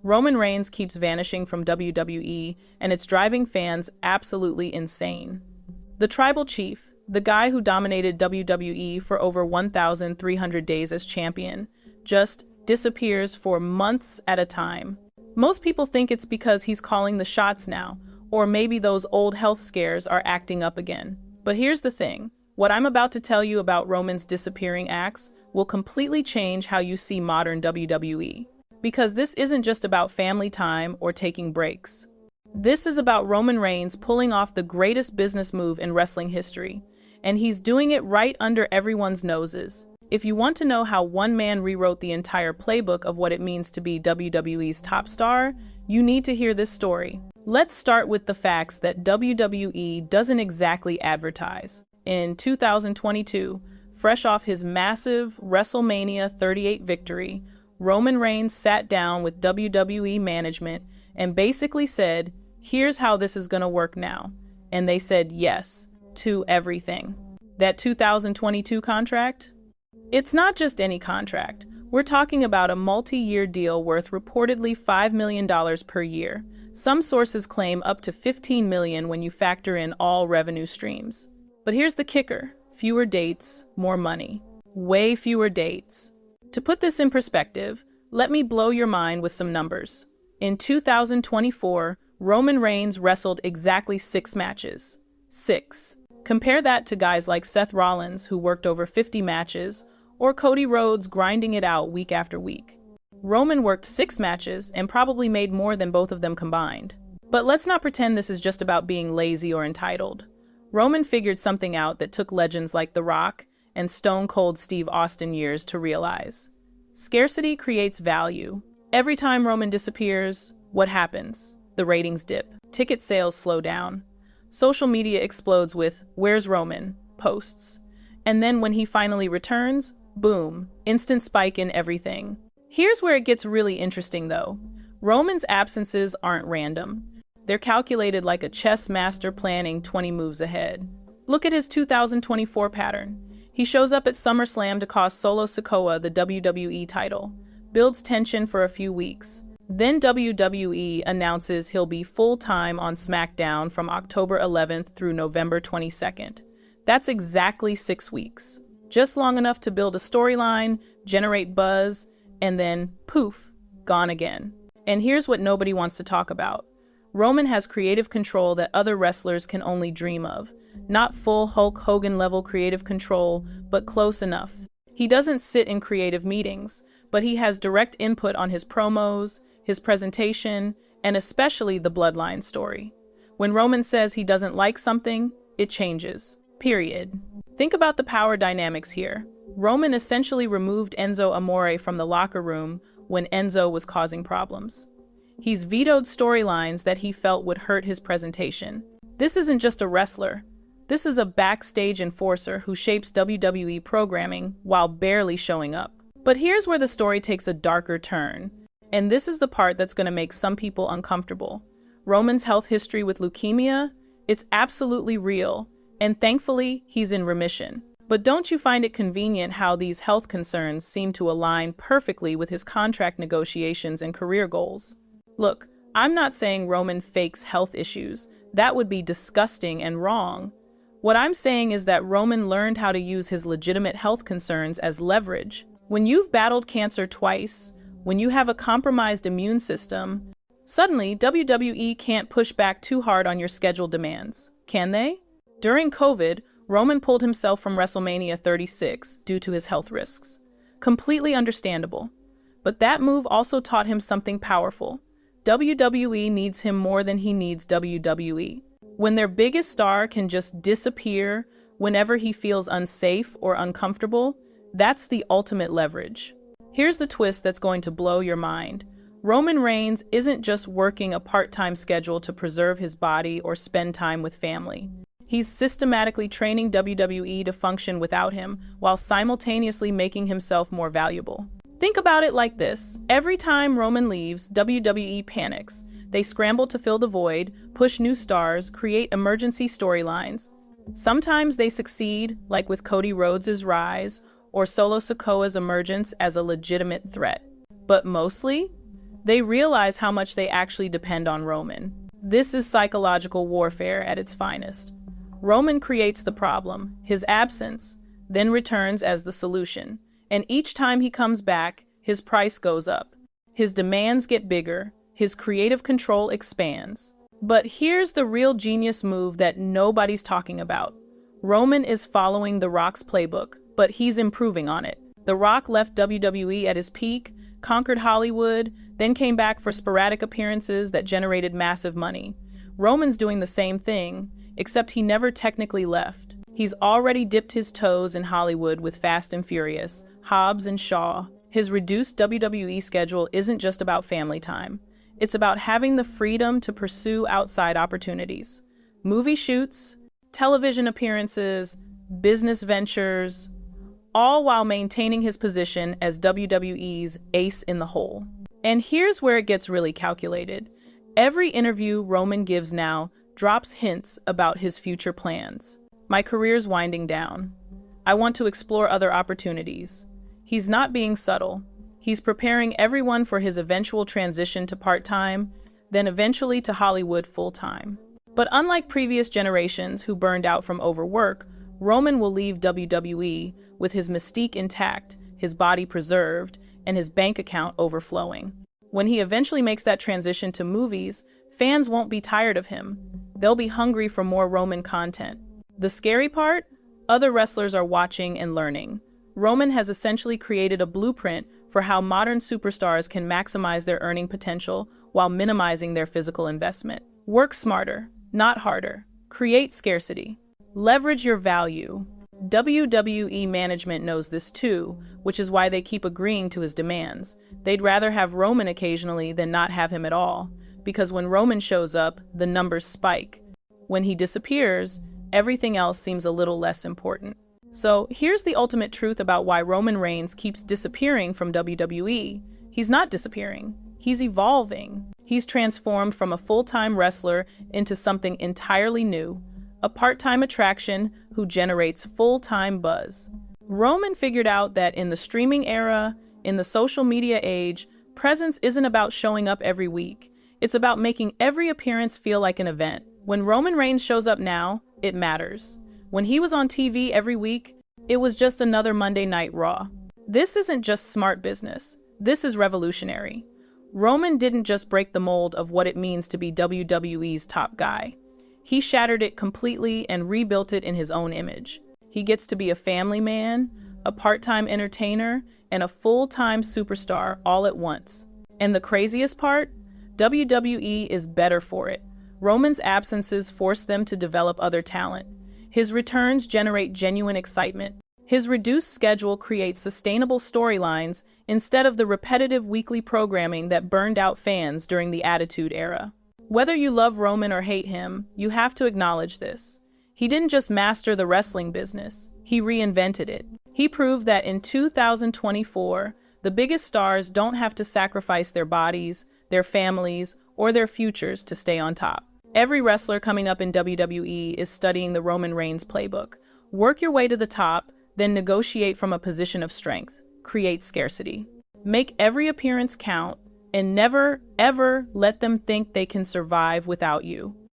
Roman Reigns keeps vanishing from WWE, and it's driving fans absolutely insane. The Tribal Chief, the guy who dominated WWE for over 1,300 days as champion, just disappears for months at a time. Most people think it's because he's calling the shots now, or maybe those old health scares are acting up again. But here's the thing. What I'm about to tell you about Roman's disappearing acts will completely change how you see modern WWE. Because this isn't just about family time or taking breaks. This is about Roman Reigns pulling off the greatest business move in wrestling history, and he's doing it right under everyone's noses. If you want to know how one man rewrote the entire playbook of what it means to be WWE's top star, you need to hear this story. Let's start with the facts that WWE doesn't exactly advertise. In 2022, fresh off his massive WrestleMania 38 victory, Roman Reigns sat down with WWE management and basically said, "Here's how this is going to work now." And they said yes to everything. That 2022 contract? It's not just any contract. We're talking about a multi-year deal worth reportedly $5 million per year. Some sources claim up to $15 million when you factor in all revenue streams. But here's the kicker. Fewer dates, more money. Way fewer dates. To put this in perspective, let me blow your mind with some numbers. In 2024, Roman Reigns wrestled exactly 6 matches. 6. Compare that to guys like Seth Rollins, who worked over 50 matches, or Cody Rhodes grinding it out week after week. Roman worked 6 matches and probably made more than both of them combined. But let's not pretend this is just about being lazy or entitled. Roman figured something out that took legends like The Rock and Stone Cold Steve Austin years to realize. Scarcity creates value. Every time Roman disappears, what happens? The ratings dip. Ticket sales slow down. Social media explodes with, "Where's Roman?" posts. And then when he finally returns, boom, instant spike in everything. Here's where it gets really interesting though. Roman's absences aren't random. They're calculated like a chess master planning 20 moves ahead. Look at his 2024 pattern. He shows up at SummerSlam to cost Solo Sikoa the WWE title, builds tension for a few weeks. Then WWE announces he'll be full-time on SmackDown from October 11th through November 22nd. That's exactly 6 weeks. Just long enough to build a storyline, generate buzz, and then, poof, gone again. And here's what nobody wants to talk about. Roman has creative control that other wrestlers can only dream of. Not full Hulk Hogan level creative control, but close enough. He doesn't sit in creative meetings, but he has direct input on his promos, his presentation, and especially the Bloodline story. When Roman says he doesn't like something, it changes. Period. Think about the power dynamics here. Roman essentially removed Enzo Amore from the locker room when Enzo was causing problems. He's vetoed storylines that he felt would hurt his presentation. This isn't just a wrestler. This is a backstage enforcer who shapes WWE programming while barely showing up. But here's where the story takes a darker turn. And this is the part that's going to make some people uncomfortable. Roman's health history with leukemia? It's absolutely real. And thankfully, he's in remission. But don't you find it convenient how these health concerns seem to align perfectly with his contract negotiations and career goals? Look, I'm not saying Roman fakes health issues. That would be disgusting and wrong. What I'm saying is that Roman learned how to use his legitimate health concerns as leverage. When you've battled cancer twice, when you have a compromised immune system, suddenly WWE can't push back too hard on your schedule demands, can they? During COVID, Roman pulled himself from WrestleMania 36 due to his health risks. Completely understandable. But that move also taught him something powerful. WWE needs him more than he needs WWE. When their biggest star can just disappear whenever he feels unsafe or uncomfortable, that's the ultimate leverage. Here's the twist that's going to blow your mind. Roman Reigns isn't just working a part-time schedule to preserve his body or spend time with family. He's systematically training WWE to function without him while simultaneously making himself more valuable. Think about it like this. Every time Roman leaves, WWE panics. They scramble to fill the void, push new stars, create emergency storylines. Sometimes they succeed, like with Cody Rhodes' rise or Solo Sikoa's emergence as a legitimate threat. But mostly, They realize how much they actually depend on Roman. This is psychological warfare at its finest. Roman creates the problem, his absence, then returns as the solution. And each time he comes back, his price goes up. His demands get bigger, his creative control expands. But here's the real genius move that nobody's talking about. Roman is following The Rock's playbook, but he's improving on it. The Rock left WWE at his peak, conquered Hollywood, then came back for sporadic appearances that generated massive money. Roman's doing the same thing, except he never technically left. He's already dipped his toes in Hollywood with Fast and Furious, Hobbs and Shaw. His reduced WWE schedule isn't just about family time. It's about having the freedom to pursue outside opportunities. Movie shoots, television appearances, business ventures, all while maintaining his position as WWE's ace in the hole. And here's where it gets really calculated. Every interview Roman gives now drops hints about his future plans. My career's winding down. I want to explore other opportunities. He's not being subtle. He's preparing everyone for his eventual transition to part-time, then eventually to Hollywood full-time. But unlike previous generations who burned out from overwork, Roman will leave WWE with his mystique intact, his body preserved, and his bank account overflowing. When he eventually makes that transition to movies, fans won't be tired of him. They'll be hungry for more Roman content. The scary part? Other wrestlers are watching and learning. Roman has essentially created a blueprint for how modern superstars can maximize their earning potential while minimizing their physical investment. Work smarter, not harder. Create scarcity. Leverage your value. WWE management knows this too, which is why they keep agreeing to his demands. They'd rather have Roman occasionally than not have him at all, because when Roman shows up, the numbers spike. When he disappears, everything else seems a little less important. So here's the ultimate truth about why Roman Reigns keeps disappearing from WWE. He's not disappearing. He's evolving. He's transformed from a full-time wrestler into something entirely new, a part-time attraction who generates full-time buzz. Roman figured out that in the streaming era, in the social media age, presence isn't about showing up every week. It's about making every appearance feel like an event. When Roman Reigns shows up now, it matters. When he was on TV every week, it was just another Monday Night Raw. This isn't just smart business. This is revolutionary. Roman didn't just break the mold of what it means to be WWE's top guy. He shattered it completely and rebuilt it in his own image. He gets to be a family man, a part-time entertainer, and a full-time superstar all at once. And the craziest part? WWE is better for it. Roman's absences force them to develop other talent. His returns generate genuine excitement. His reduced schedule creates sustainable storylines instead of the repetitive weekly programming that burned out fans during the Attitude Era. Whether you love Roman or hate him, you have to acknowledge this. He didn't just master the wrestling business, he reinvented it. He proved that in 2024, the biggest stars don't have to sacrifice their bodies, their families, or their futures to stay on top. Every wrestler coming up in WWE is studying the Roman Reigns playbook. Work your way to the top, then negotiate from a position of strength. Create scarcity. Make every appearance count, and never, ever let them think they can survive without you.